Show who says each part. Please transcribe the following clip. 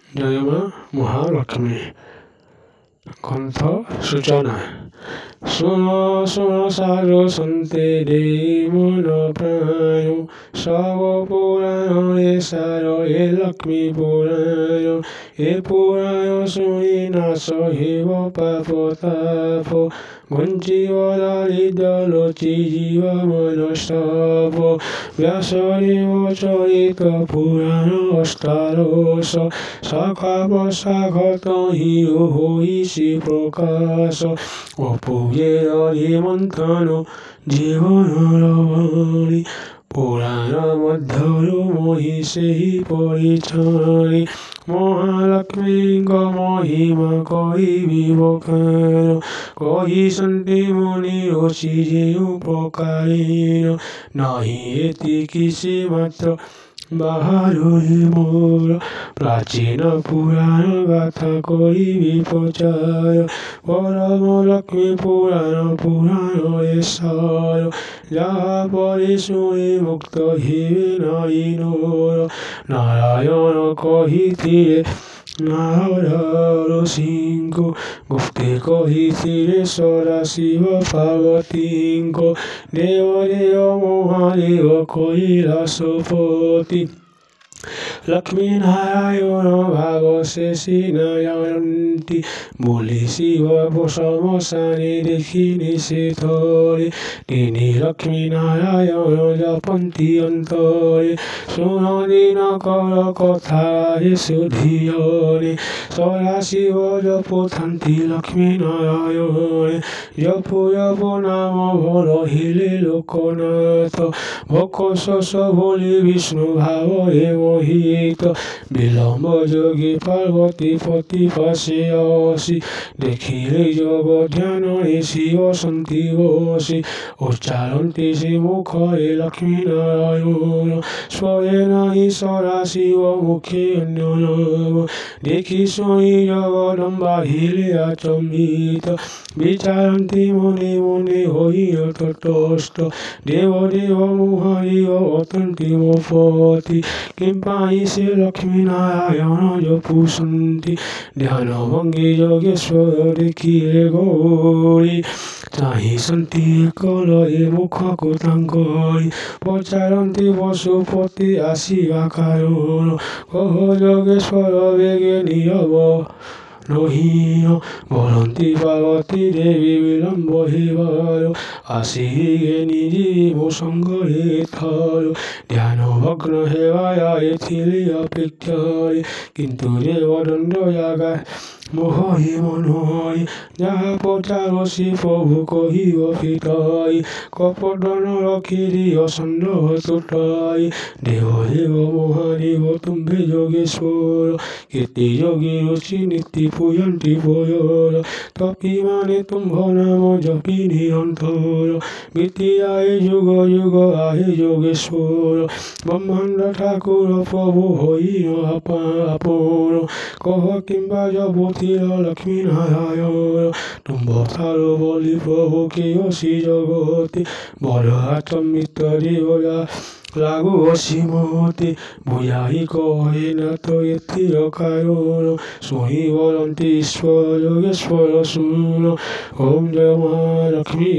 Speaker 1: জয় মা মহালক্ষ্মী। গ্রন্থ সূচনা। শোনো শোনো সাধু সন্তেরে মন প্রাণ, সব পুরাণ এ সার এ লক্ষ্মী পুরাণ। এ পুরাণ শুনি নাশ হেব পাপ তাপ, বঞ্চিব দারিদ্র লোচি জীব মনস্তাপ। ব্যাসদেব চরিত পুরাণ অষ্টাদশ, শাখা প্রশাখত হিরো হইষি প্রকাশ। অপূজের মন্থন জীবন লবণী, পুরাণ মধ্যরু মহিষেহি পরিছানি। মহালক্ষ্মীঙ্গ মহিমা কহিবি বখান, কহিসন্তি মুনি ঋষি যেউ প্রকারেণ। নাহি এতি কিসি মাত্র বাহাদুরি মোর, প্রাচীন পুরাণ গাথা করিবি প্রচার। পরম লক্ষ্মী পুরাণ পুরাণ এ সার, যাহা পড়ে শুনি মুক্ত হেবে নারী নর। নারায়ণ কহিছিলেন নারদ সিংহ, গুপ্তে কহিছিলেন সদাশিব পার্বতীঙ্ক। দেব দেব মহাদেব কৈলাসপতি, লক্ষ্মী নারায়ণ ভাগ শেষে নয়ন্তি। বলি শিব শ্মশানে দেখিনি সে থরে, তিনি লক্ষ্মী নারায়ণ জপন্তি অন্তরে। শুনো দিনকর কথা হে সুধিয়রে, সদাশিব জপ থান্তি লক্ষ্মী নারায়ণ। জপ জপ নাম ভর হিলে লোকনাথ, ভোগ শোষ বলি বিষ্ণু ভাব হে মোহিত। বিলম্ব যোগী পার্বতী পতি পাশে আসি, দেখিলে যোগ ধ্যান শিব সন্তি বসি। উচ্চারন্তি সে মুখে লক্ষ্মী নারায়ণ, স্বরে নাহি সদাশিব মুখে অন্য নাম। দেখি শুনি জগদম্বা হিলে আচম্বিত, বিচারন্তি মনে মনে হইয়া তটস্থ। দেব দেব মহাদেব অতন্তি মপতি, কিং পাইছে লক্ষ্মী নারায়ণ জপুসন্তি। ধ্যান ভঙ্গি যোগেশ্বর দেখিলে গৌরী, চাহিসন্তি কলয়ে মুখ কুতাঙ্গরি। পচারন্তি পশুপতি আসিবা কারণ, কহ যোগেশ্বর বেগে নীরব রহিণ। বলন্তি পার্বতী দেবী বিলম্ব হেবার, আসিগে নিজীব সঙ্গরে থর। ধ্যান ভগ্ন হেবায় এথিলি অপেক্ষায়, কিন্তু দেবদণ্ড জাগায় মোহে মনয়। যাহা পচারসি প্রভু কহিব পিতাই, কপটন রখিরি অসন্ন তুটাই। দেব দেব মহাদেব তুম্ভে যোগেশ্বর, কীর্তি যোগী ঋষি নীতি পূজন্তি পয়র। তপি মানে তুম্ভ নাম জপি নিরন্তর, গীতি আয়ে যুগ যুগ আহে যোগেশ্বর। ব্রহ্মাণ্ড ঠাকুর প্রভু হইল আপন, কহ কিংবা জপতিল লক্ষ্মী নারায়ণ। তুম্ভ তার বলি প্রভু কেয়সি জগতে, বড় আচম্বিত দেবরা লাগু অসীমতে। বুঝাই কহে না তো এথির কারণ, শুনি বলন্তি ঈশ্বর যোগেশ্বর শুন। ওম জয় মহালক্ষ্মী।